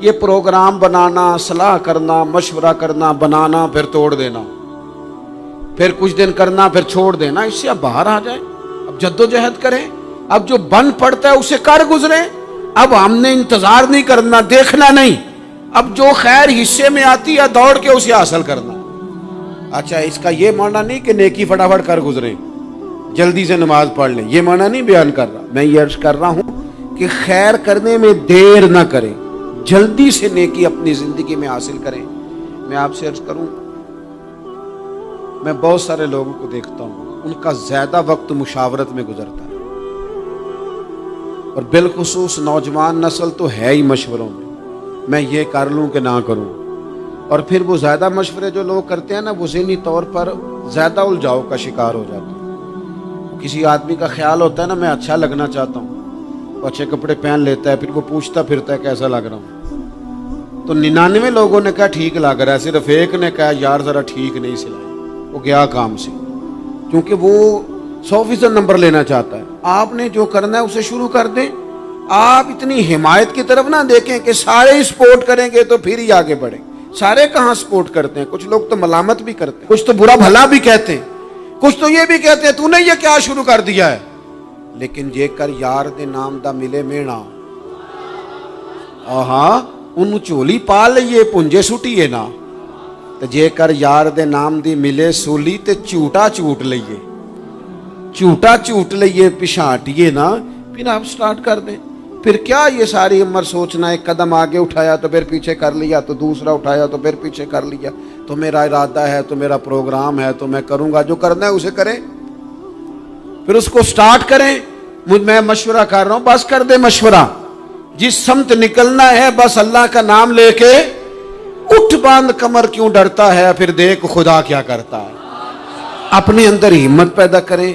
یہ پروگرام بنانا، صلاح کرنا، مشورہ کرنا، بنانا پھر توڑ دینا، پھر کچھ دن کرنا پھر چھوڑ دینا، اس سے اب باہر آ جائیں، اب جدوجہد کریں، اب جو بن پڑتا ہے اسے کر گزریں۔ اب ہم نے انتظار نہیں کرنا، دیکھنا نہیں، اب جو خیر حصے میں آتی ہے دوڑ کے اسے حاصل کرنا۔ اچھا، اس کا یہ معنی نہیں کہ نیکی فٹافٹ کر گزریں، جلدی سے نماز پڑھ لیں، یہ معنی نہیں بیان کر رہا۔ میں یہ عرض کر رہا ہوں کہ خیر کرنے میں دیر نہ کریں، جلدی سے نیکی اپنی زندگی میں حاصل کریں۔ میں آپ سے عرض کروں، میں بہت سارے لوگوں کو دیکھتا ہوں، ان کا زیادہ وقت مشاورت میں گزرتا ہے، اور بالخصوص نوجوان نسل تو ہے ہی مشوروں میں یہ کر لوں کہ نہ کروں، اور پھر وہ زیادہ مشورے جو لوگ کرتے ہیں نا، وہ ذہنی طور پر زیادہ الجھاؤ کا شکار ہو جاتے ہیں۔ کسی آدمی کا خیال ہوتا ہے نا، میں اچھا لگنا چاہتا ہوں، وہ اچھے کپڑے پہن لیتا ہے، پھر وہ پوچھتا پھرتا ہے کیسا لگ رہا ہوں، تو 99 لوگوں نے کہا ٹھیک لگ رہا ہے، صرف ایک نے کہا یار ذرا ٹھیک نہیں سلائی، وہ گیا کام سے، کیونکہ وہ 100% نمبر لینا چاہتا ہے۔ آپ نے جو کرنا ہے اسے شروع کر دیں، آپ اتنی حمایت کی طرف نہ دیکھیں کہ سارے ہی سپورٹ کریں گے تو پھر ہی آگے بڑھیں۔ سارے کہاں سپورٹ کرتے ہیں، کچھ لوگ تو ملامت بھی کرتے ہیں، کچھ تو برا بھلا بھی کہتے ہیں، کچھ تو یہ بھی کہتے ہیں تو نے یہ کیا شروع کر دیا ہے۔ لیکن جے کر یار دے نام دا ملے مینا، آہاں انہوں چولی پا لئیے پنجے سٹیے نا، تو جے کر یار دے نام دی ملے سولی تے چوٹا چوٹ لئیے، چوٹا چوٹ لئیے پشانٹیے نا، پھر آپ سٹارٹ کر دیں۔ پھر کیا یہ ساری عمر سوچنا، ایک قدم آگے اٹھایا تو پھر پیچھے کر لیا، تو دوسرا اٹھایا تو پھر پیچھے کر لیا، تو میرا ارادہ ہے، تو میرا پروگرام ہے، تو میں کروں گا، جو کرنا ہے اسے کریں، پھر اس کو سٹارٹ کریں۔ میں مشورہ کر رہا ہوں، بس کر دے مشورہ، جس سمت نکلنا ہے بس اللہ کا نام لے کے اٹھ، باندھ کمر کیوں ڈرتا ہے، پھر دیکھ خدا کیا کرتا ہے۔ اپنے اندر ہمت پیدا کریں،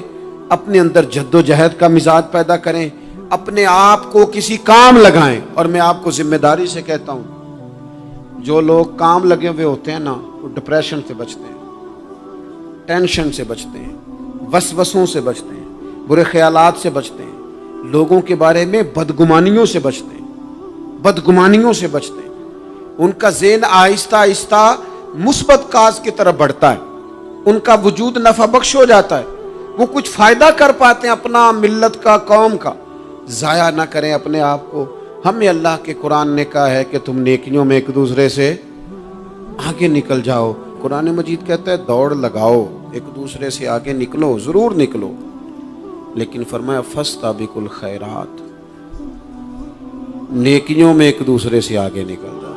اپنے اندر جد و جہد کا مزاج پیدا کریں، اپنے آپ کو کسی کام لگائیں۔ اور میں آپ کو ذمہ داری سے کہتا ہوں، جو لوگ کام لگے ہوئے ہوتے ہیں نا، وہ ڈپریشن سے بچتے ہیں، ٹینشن سے بچتے ہیں، وسوسوں سے بچتے ہیں، برے خیالات سے بچتے ہیں، لوگوں کے بارے میں بدگمانیوں سے بچتے ہیں، بدگمانیوں سے بچتے ہیں۔ ان کا ذہن آہستہ آہستہ مثبت کاز کی طرف بڑھتا ہے، ان کا وجود نفع بخش ہو جاتا ہے، وہ کچھ فائدہ کر پاتے ہیں اپنا، ملت کا، قوم کا۔ ضائع نہ کریں اپنے آپ کو۔ ہمیں اللہ کے قرآن نے کہا ہے کہ تم نیکیوں میں ایک دوسرے سے آگے نکل جاؤ۔ قرآن مجید کہتا ہے دوڑ لگاؤ، ایک دوسرے سے آگے نکلو، ضرور نکلو، لیکن فرمایا فاستبقوا الخیرات، نیکیوں میں ایک دوسرے سے آگے نکل جاؤ۔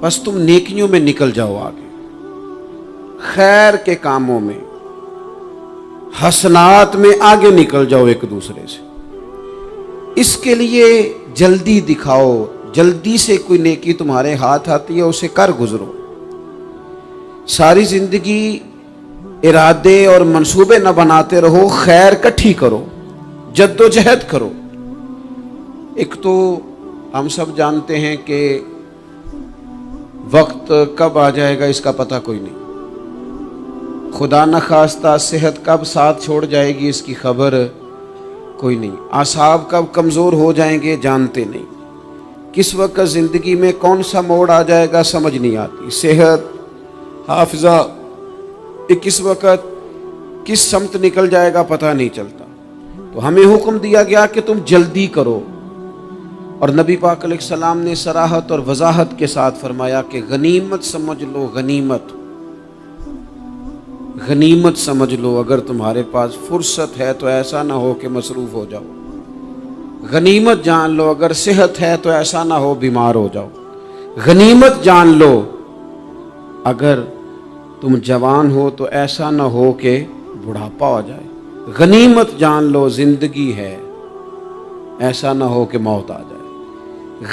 بس تم نیکیوں میں نکل جاؤ آگے، خیر کے کاموں میں، حسنات میں آگے نکل جاؤ ایک دوسرے سے۔ اس کے لیے جلدی دکھاؤ، جلدی سے کوئی نیکی تمہارے ہاتھ آتی ہے اسے کر گزرو۔ ساری زندگی ارادے اور منصوبے نہ بناتے رہو، خیر کٹھی کرو، جد و جہد کرو۔ ایک تو ہم سب جانتے ہیں کہ وقت کب آ جائے گا اس کا پتہ کوئی نہیں، خدا نخواستہ صحت کب ساتھ چھوڑ جائے گی اس کی خبر کوئی نہیں، اعصاب کب کمزور ہو جائیں گے جانتے نہیں، کس وقت زندگی میں کون سا موڑ آ جائے گا سمجھ نہیں آتی، صحت، حافظہ کس وقت کس سمت نکل جائے گا پتہ نہیں چلتا۔ تو ہمیں حکم دیا گیا کہ تم جلدی کرو، اور نبی پاک علیہ السلام نے صراحت اور وضاحت کے ساتھ فرمایا کہ غنیمت سمجھ لو، غنیمت غنیمت سمجھ لو، اگر تمہارے پاس فرصت ہے تو ایسا نہ ہو کہ مصروف ہو جاؤ، غنیمت جان لو اگر صحت ہے تو ایسا نہ ہو بیمار ہو جاؤ، غنیمت جان لو اگر تم جوان ہو تو ایسا نہ ہو کہ بڑھاپا ہو جائے، غنیمت جان لو زندگی ہے، ایسا نہ ہو کہ موت آ جائے۔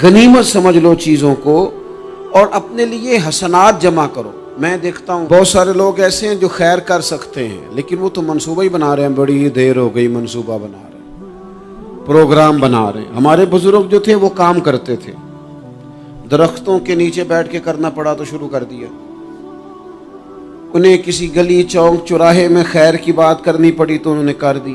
غنیمت سمجھ لو چیزوں کو، اور اپنے لیے حسنات جمع کرو۔ میں دیکھتا ہوں بہت سارے لوگ ایسے ہیں جو خیر کر سکتے ہیں، لیکن وہ تو منصوبہ ہی بنا رہے ہیں، بڑی دیر ہو گئی منصوبہ بنا رہے ہیں، پروگرام بنا رہے ہیں۔ ہمارے بزرگ جو تھے وہ کام کرتے تھے، درختوں کے نیچے بیٹھ کے کرنا پڑا تو شروع کر دیا، انہیں کسی گلی چوک چوراہے میں خیر کی بات کرنی پڑی تو انہوں نے کر دی،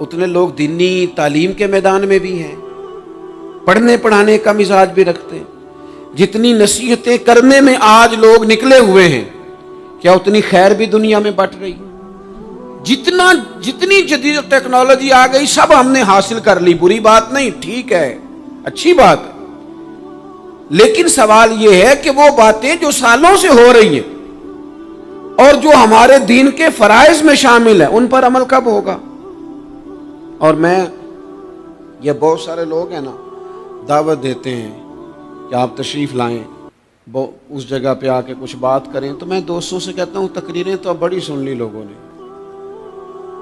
اتنے لوگ دینی تعلیم کے میدان میں بھی ہیں، پڑھنے پڑھانے کا مزاج بھی رکھتے ہیں، جتنی نصیحتیں کرنے میں آج لوگ نکلے ہوئے ہیں، کیا اتنی خیر بھی دنیا میں بٹ رہی؟ جتنی جدید ٹیکنالوجی آ گئی سب ہم نے حاصل کر لی، بری بات نہیں، ٹھیک ہے، اچھی بات ہے، لیکن سوال یہ ہے کہ وہ باتیں جو سالوں سے ہو رہی ہیں اور جو ہمارے دین کے فرائض میں شامل ہیں ان پر عمل کب ہوگا؟ اور یہ بہت سارے لوگ ہیں نا، دعوت دیتے ہیں کہ آپ تشریف لائیں، اس جگہ پہ آ کے کچھ بات کریں، تو میں دوستوں سے کہتا ہوں تقریریں تو اب بڑی سن لی لوگوں نے،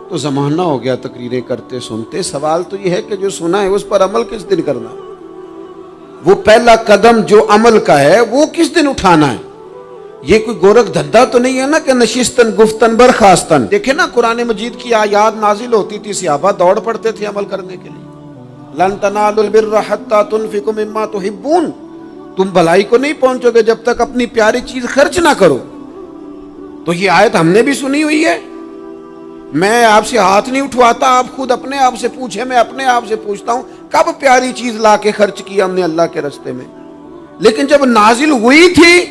تو زمانہ ہو گیا تقریریں کرتے سنتے، سوال تو یہ ہے کہ جو سنا ہے اس پر عمل کس دن کرنا ہے؟ وہ پہلا قدم جو عمل کا ہے وہ کس دن اٹھانا ہے؟ یہ کوئی گورکھ دھندا تو نہیں ہے نا کہ نشستن گفتن برخاستن۔ دیکھیں نا قرآن مجید کی آیات نازل ہوتی تھی، صحابہ دوڑ پڑتے تھے عمل کرنے کے لیے۔ لن تنالوا البر حتى تنفقوا مما تحبون، تم بھلائی کو نہیں پہنچو گے جب تک اپنی پیاری چیز خرچ نہ کرو۔ تو یہ آیت ہم نے بھی سنی ہوئی ہے، میں آپ سے ہاتھ نہیں اٹھواتا، آپ خود اپنے آپ سے پوچھیں، میں اپنے آپ سے پوچھتا ہوں کب پیاری چیز لا کے خرچ کیا ہم نے اللہ کے راستے میں؟ لیکن جب نازل ہوئی تھی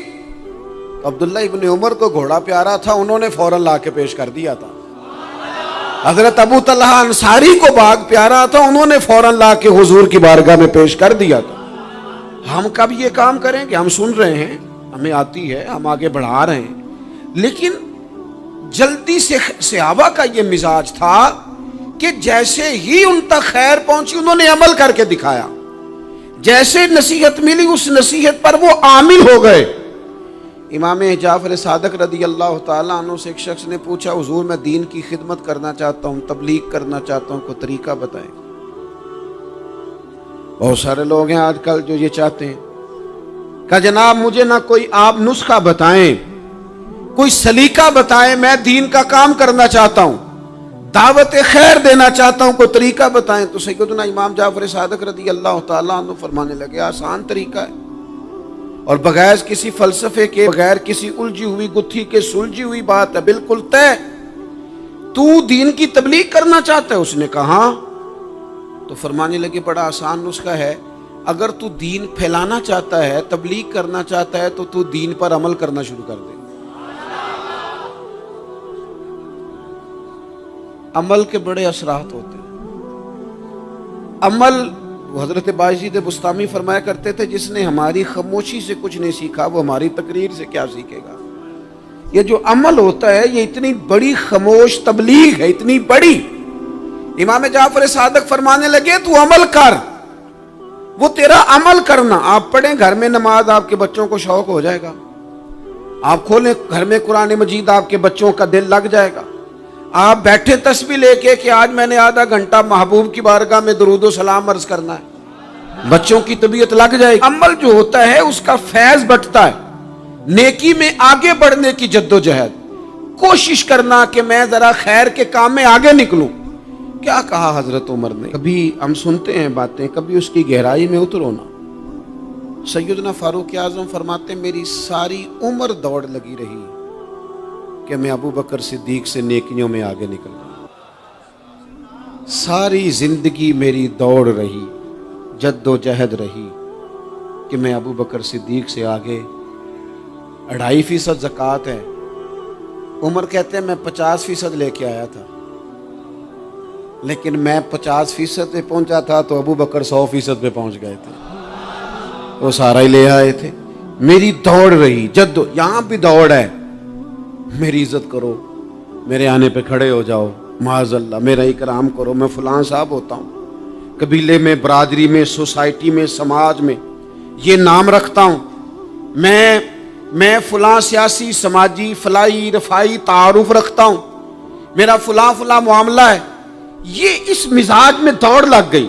تو عبداللہ ابن عمر کو گھوڑا پیارا تھا، انہوں نے فوراً لا کے پیش کر دیا تھا۔ حضرت ابو طلحہ انصاری کو باغ پیارا تھا، انہوں نے فوراً لا کے حضور کی بارگاہ میں پیش کر دیا تھا۔ ہم کب یہ کام کریں کہ ہم سن رہے ہیں، ہمیں آتی ہے، ہم آگے بڑھا رہے ہیں، لیکن جلدی سے صحابہ کا یہ مزاج تھا کہ جیسے ہی ان تک خیر پہنچی انہوں نے عمل کر کے دکھایا، جیسے نصیحت ملی اس نصیحت پر وہ عامل ہو گئے۔ امام جعفر صادق رضی اللہ تعالیٰ عنہ سے ایک شخص نے پوچھا، حضور میں دین کی خدمت کرنا چاہتا ہوں، تبلیغ کرنا چاہتا ہوں، کوئی طریقہ بتائیں۔ بہت سارے لوگ ہیں آج کل جو یہ چاہتے ہیں کہ جناب مجھے نہ کوئی آپ نسخہ بتائیں، کوئی سلیقہ بتائیں، میں دین کا کام کرنا چاہتا ہوں، دعوت خیر دینا چاہتا ہوں، کوئی طریقہ بتائیں۔ تو سیدنا امام جعفر صادق رضی اللہ تعالیٰ عنہ فرمانے لگے، آسان طریقہ ہے، اور بغیر کسی فلسفے کے، بغیر کسی الجھی ہوئی گتھی کے سلجھی ہوئی بات ہے، بالکل طے۔ تو دین کی تبلیغ کرنا چاہتا ہے؟ اس نے کہا ہاں۔ تو فرمانے لگے بڑا آسان نسخہ ہے، اگر تو دین پھیلانا چاہتا ہے، تبلیغ کرنا چاہتا ہے، تو دین پر عمل کرنا شروع کر دے۔ عمل کے بڑے اثرات ہوتے ہیں۔ عمل، حضرت باجید بستامی فرمایا کرتے تھے، جس نے ہماری خاموشی سے کچھ نہیں سیکھا وہ ہماری تقریر سے کیا سیکھے گا۔ یہ جو عمل ہوتا ہے یہ اتنی بڑی خاموش تبلیغ ہے، اتنی بڑی۔ امام جعفر صادق فرمانے لگے تو عمل کر، وہ تیرا عمل کرنا۔ آپ پڑھیں گھر میں نماز، آپ کے بچوں کو شوق ہو جائے گا، آپ کھولیں گھر میں قرآن مجید، آپ کے بچوں کا دل لگ جائے گا۔ آپ بیٹھے تسبیح لے کے کہ آج میں نے آدھا گھنٹہ محبوب کی بارگاہ میں درود و سلام عرض کرنا ہے، بچوں کی طبیعت لگ جائے گی۔ عمل جو ہوتا ہے اس کا فیض بٹتا ہے، نیکی میں آگے بڑھنے کی جدوجہد، کوشش کرنا کہ میں ذرا خیر کے کام میں آگے نکلوں۔ کیا کہا حضرت عمر نے؟ کبھی ہم سنتے ہیں باتیں، کبھی اس کی گہرائی میں اترو نا۔ سیدنا فاروق اعظم فرماتے میری ساری عمر دوڑ لگی رہی کہ میں ابو بکر صدیق سے نیکیوں میں آگے نکل رہا، ساری زندگی میری دوڑ رہی، جد و جہد رہی کہ میں ابو بکر صدیق سے آگے۔ 2.5% زکوٰۃ ہے، عمر کہتے ہیں میں 50% لے کے آیا تھا، لیکن میں 50% پہ پہنچا تھا تو ابو بکر 100% پہ پہنچ گئے تھے، وہ سارا ہی لے آئے تھے۔ میری دوڑ رہی، یہاں بھی دوڑ ہے، میری عزت کرو، میرے آنے پہ کھڑے ہو جاؤ، معاذ اللہ میرا اکرام کرو، میں فلاں صاحب ہوتا ہوں، قبیلے میں، برادری میں، سوسائٹی میں، سماج میں یہ نام رکھتا ہوں، میں فلاں سیاسی، سماجی، فلاحی، رفائی تعارف رکھتا ہوں، میرا فلاں معاملہ ہے۔ یہ اس مزاج میں دوڑ لگ گئی،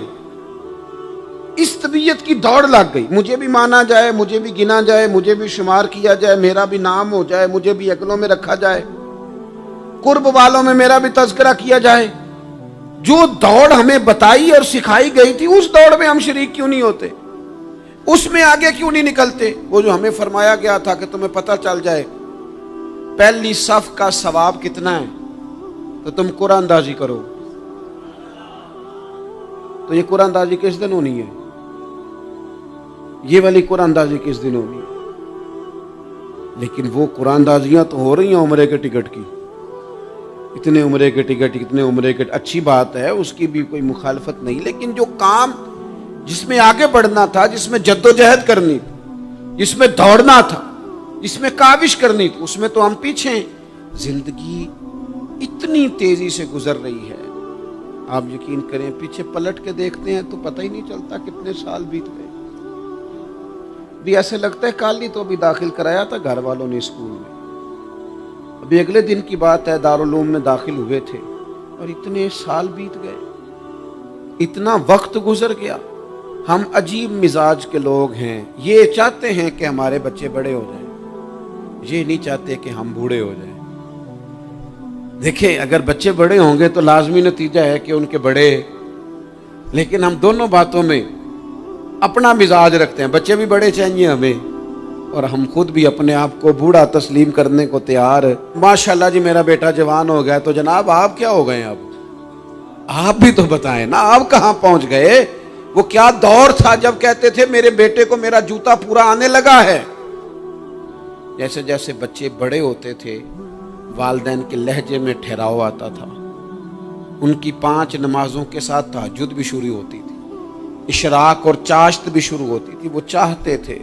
اس طبیعت کی دوڑ لگ گئی، مجھے بھی مانا جائے، مجھے بھی گنا جائے، مجھے بھی شمار کیا جائے، میرا بھی نام ہو جائے، مجھے بھی اگلوں میں رکھا جائے، قرب والوں میں میرا بھی تذکرہ کیا جائے۔ جو دوڑ ہمیں بتائی اور سکھائی گئی تھی اس دوڑ میں ہم شریک کیوں نہیں ہوتے؟ اس میں آگے کیوں نہیں نکلتے؟ وہ جو ہمیں فرمایا گیا تھا کہ تمہیں پتہ چل جائے پہلی صف کا ثواب کتنا ہے تو تم قرآن اندازی کرو، تو یہ قرآن اندازی کس دن ہونی ہے؟ یہ والی قرآن اندازی کس دن ہونی ہے؟ لیکن وہ قرآن اندازیاں تو ہو رہی ہیں عمرے کے ٹکٹ کی، اتنے عمرے کے ٹکٹ، اتنے عمرے کے، اچھی بات ہے، اس کی بھی کوئی مخالفت نہیں، لیکن جو کام جس میں آگے بڑھنا تھا، جس میں جد و جہد کرنی تھی، جس میں دوڑنا تھا، جس میں کاوش کرنی تھی، اس میں تو ہم پیچھے ہیں۔ زندگی اتنی تیزی سے گزر رہی ہے، آپ یقین کریں پیچھے پلٹ کے دیکھتے ہیں تو پتہ ہی نہیں چلتا کتنے سال بیت گئے۔ بھی ایسے لگتا ہے کل ہی تو ابھی داخل کرایا تھا گھر والوں نے اسکول میں، ابھی اگلے دن کی بات ہے دارالعلوم میں داخل ہوئے تھے اور اتنے سال بیت گئے، اتنا وقت گزر گیا۔ ہم عجیب مزاج کے لوگ ہیں، یہ چاہتے ہیں کہ ہمارے بچے بڑے ہو جائیں، یہ نہیں چاہتے کہ ہم بوڑھے ہو جائیں۔ دیکھیں اگر بچے بڑے ہوں گے تو لازمی نتیجہ ہے کہ ان کے بڑے، لیکن ہم دونوں باتوں میں اپنا مزاج رکھتے ہیں، بچے بھی بڑے چاہیے ہمیں اور ہم خود بھی اپنے آپ کو بوڑھا تسلیم کرنے کو تیار۔ ماشاءاللہ جی میرا بیٹا جوان ہو گیا، تو جناب آپ کیا ہو گئے اب؟ آپ بھی تو بتائیں نا، آپ کہاں پہنچ گئے؟ وہ کیا دور تھا جب کہتے تھے میرے بیٹے کو میرا جوتا پورا آنے لگا ہے۔ جیسے جیسے بچے بڑے ہوتے تھے والدین کے لہجے میں ٹھہراؤ آتا تھا، ان کی 5 نمازوں کے ساتھ تہجد بھی شروع ہوتی تھی، اشراق اور چاشت بھی شروع ہوتی تھی۔ وہ چاہتے تھے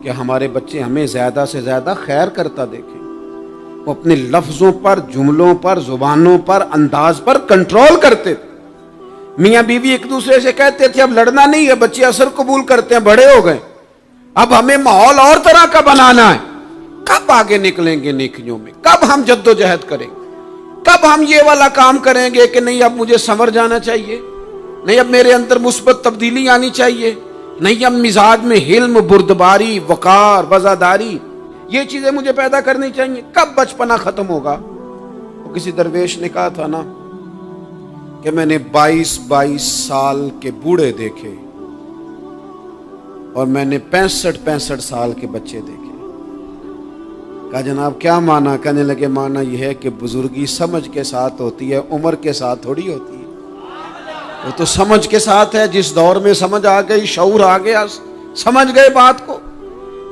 کہ ہمارے بچے ہمیں زیادہ سے زیادہ خیر کرتا دیکھیں، وہ اپنے لفظوں پر، جملوں پر، زبانوں پر، انداز پر کنٹرول کرتے تھے۔ میاں بیوی ایک دوسرے سے کہتے تھے اب لڑنا نہیں ہے، بچے اثر قبول کرتے ہیں، بڑے ہو گئے، اب ہمیں ماحول اور طرح کا بنانا ہے۔ کب آگے نکلیں گے نیکیوں میں؟ کب ہم جد و جہد کریں گے؟ کب ہم یہ والا کام کریں گے کہ نہیں اب مجھے سنور جانا چاہیے، نہیں اب میرے اندر مثبت تبدیلی آنی چاہیے، نہیں اب مزاج میں حلم، بردباری، وقار، وزاداری، یہ چیزیں مجھے پیدا کرنی چاہیے؟ کب بچپنا ختم ہوگا؟ وہ کسی درویش نے کہا تھا نا کہ میں نے 22 سال کے بوڑھے دیکھے اور میں نے 65 سال کے بچے دیکھے۔ کہا جناب کیا معنی؟ کہنے لگے معنی یہ ہے کہ بزرگی سمجھ کے ساتھ ہوتی ہے، عمر کے ساتھ تھوڑی ہوتی ہے۔ وہ تو سمجھ کے ساتھ ہے، جس دور میں سمجھ آ گئی، شعور آ گیا، سمجھ گئے بات کو۔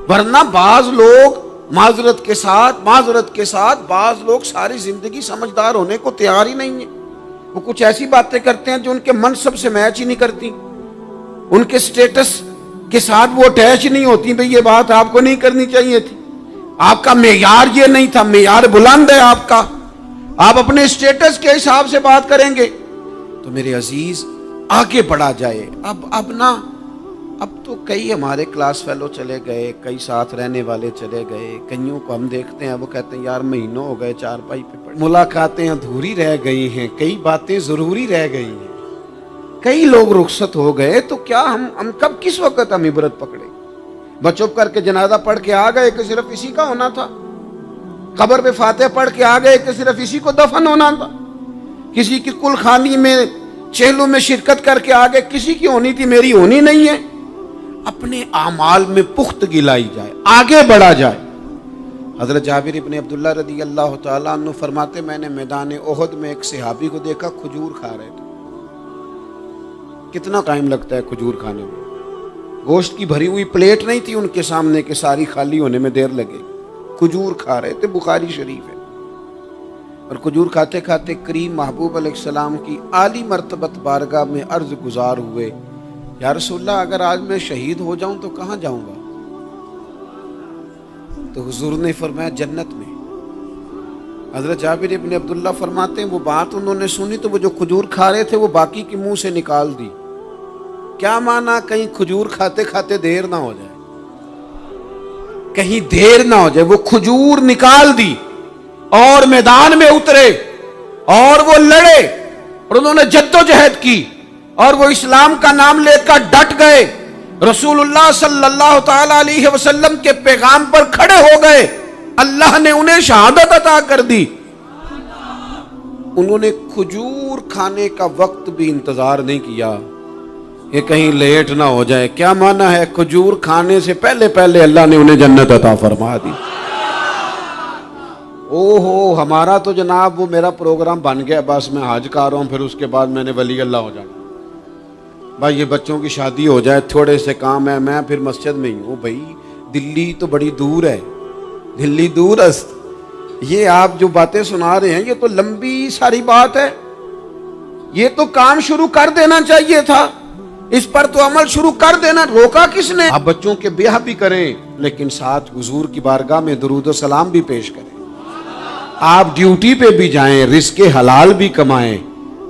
ورنہ بعض لوگ معذرت کے ساتھ بعض لوگ ساری زندگی سمجھدار ہونے کو تیار ہی نہیں ہیں۔ وہ کچھ ایسی باتیں کرتے ہیں جو ان کے منصب سے میچ ہی نہیں کرتی، ان کے سٹیٹس کے ساتھ وہ اٹیچ نہیں ہوتی۔ بھئی یہ بات آپ کو نہیں کرنی چاہیے تھی، آپ کا معیار یہ نہیں تھا، معیار بلند ہے آپ کا، آپ اپنے سٹیٹس کے حساب سے بات کریں گے۔ تو میرے عزیز آگے بڑھا جائے۔ اب تو کئی ہمارے کلاس فیلو چلے گئے، کئی ساتھ رہنے والے چلے گئے، کئیوں کو ہم دیکھتے ہیں وہ کہتے ہیں یار مہینوں ہو گئے چارپائی پہ پڑے، ملاقاتیں ادھوری رہ گئی ہیں، کئی باتیں ضروری رہ گئی ہیں، کئی لوگ رخصت ہو گئے، تو کیا ہم کب کس وقت ہم عبرت پکڑے؟ بس چپ کر کے جنازہ پڑھ کے آ گئے کہ صرف اسی کا ہونا تھا، قبر پہ فاتحہ پڑھ کے آ گئے کہ صرف اسی کو دفن ہونا تھا، کسی کی کل خانی میں چہلوں میں شرکت کر کے آگے کسی کی ہونی تھی، میری ہونی نہیں ہے۔ اپنے اعمال میں پختگی لائی جائے، آگے بڑھا جائے۔ حضرت جابر ابن عبداللہ رضی اللہ تعالیٰ عنہ فرماتے میں نے میدان احد میں ایک صحابی کو دیکھا کھجور کھا رہے تھے۔ کتنا ٹائم لگتا ہے کھجور کھانے میں؟ گوشت کی بھری ہوئی پلیٹ نہیں تھی ان کے سامنے کہ ساری خالی ہونے میں دیر لگے، کھجور کھا رہے تھے، بخاری شریف ہے۔ اور کھجور کھاتے کھاتے کریم محبوب علیہ السلام کی عالی مرتبت بارگاہ میں عرض گزار ہوئے یا رسول اللہ اگر آج میں شہید ہو جاؤں تو کہاں جاؤں گا؟ تو حضور نے فرمایا جنت میں۔ حضرت جابر ابن عبداللہ فرماتے ہیں وہ بات انہوں نے سنی تو وہ جو کھجور کھا رہے تھے وہ باقی کے منہ سے نکال دی۔ کیا معنی؟ کہیں کھجور کھاتے کھاتے دیر نہ ہو جائے، کہیں دیر نہ ہو جائے۔ وہ کھجور نکال دی اور میدان میں اترے اور وہ لڑے اور انہوں نے جد و جہد کی اور وہ اسلام کا نام لے کر ڈٹ گئے، رسول اللہ صلی اللہ تعالی علیہ وسلم کے پیغام پر کھڑے ہو گئے، اللہ نے انہیں شہادت عطا کر دی۔ انہوں نے کھجور کھانے کا وقت بھی انتظار نہیں کیا کہ کہیں لیٹ نہ ہو جائے۔ کیا معنی ہے؟ کھجور کھانے سے پہلے پہلے اللہ نے انہیں جنت عطا فرما دی۔ ہمارا تو جناب وہ میرا پروگرام بن گیا، بس میں حج کر رہا ہوں، پھر اس کے بعد میں نے ولی اللہ ہو جانا۔ بھائی یہ بچوں کی شادی ہو جائے، تھوڑے سے کام ہے، میں پھر مسجد میں ہی ہوں. بھائی دلی تو بڑی دور ہے، دلی دور است. یہ آپ جو باتیں سنا رہے ہیں یہ تو لمبی ساری بات ہے. یہ تو کام شروع کر دینا چاہیے تھا، اس پر تو عمل شروع کر دینا، روکا کس نے؟ آپ بچوں کے بیاہ بھی کریں لیکن ساتھ حضور کی بارگاہ میں درود و سلام بھی پیش کریں. آپ ڈیوٹی پہ بھی جائیں، رزق حلال بھی کمائیں،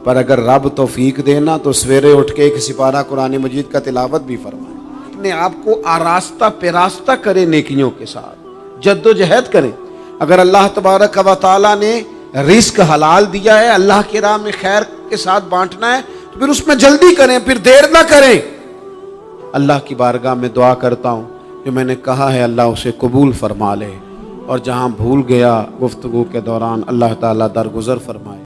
پر اگر رب توفیق دینا تو سویرے اٹھ کے ایک سپارہ قرآن مجید کا تلاوت بھی فرمائیں. اپنے آپ کو آراستہ پیراستہ کریں، نیکیوں کے ساتھ جد و جہد کریں. اگر اللہ تبارک و تعالیٰ نے رزق حلال دیا ہے، اللہ کی راہ میں خیر کے ساتھ بانٹنا ہے، تو پھر اس میں جلدی کریں، پھر دیر نہ کریں. اللہ کی بارگاہ میں دعا کرتا ہوں جو میں نے کہا ہے اللہ اسے قبول فرما لے، اور جہاں بھول گیا گفتگو کے دوران اللہ تعالیٰ درگزر فرمائے.